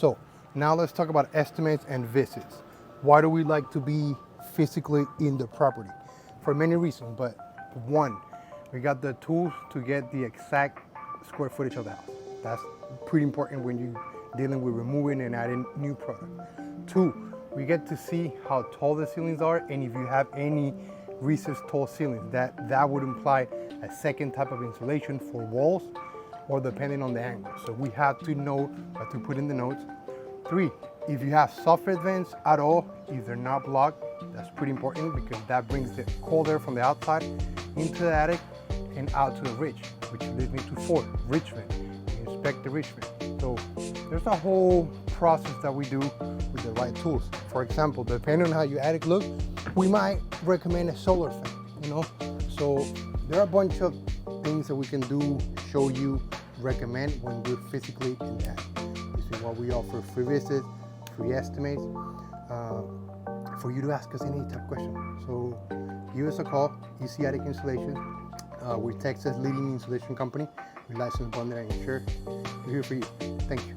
So now let's talk about estimates and visits. Why do we like to be physically in the property? For many reasons, but one, we got the tools to get the exact square footage of the house. That's pretty important when you're dealing with removing and adding new product. Two, we get to see how tall the ceilings are, and if you have any recessed tall ceilings, that would imply a second type of insulation for walls, or depending on the angle. So we have to know what to put in the notes. Three, if you have soffit vents at all, if they're not blocked, that's pretty important because that brings the cold air from the outside into the attic and out to the ridge, which leads me to four, ridge vent. Inspect the ridge vent. So there's a whole process that we do with the right tools. For example, depending on how your attic looks, we might recommend a solar fan, So there are a bunch of things that we can do, show you, recommend when we're physically in the attic. This is what we offer: free visits, free estimates, for you to ask us any type of question. So give us a call, Easy Attic Installation. We're Texas leading insulation company. We're licensed, bonded, and insured. We're here for you. Thank you.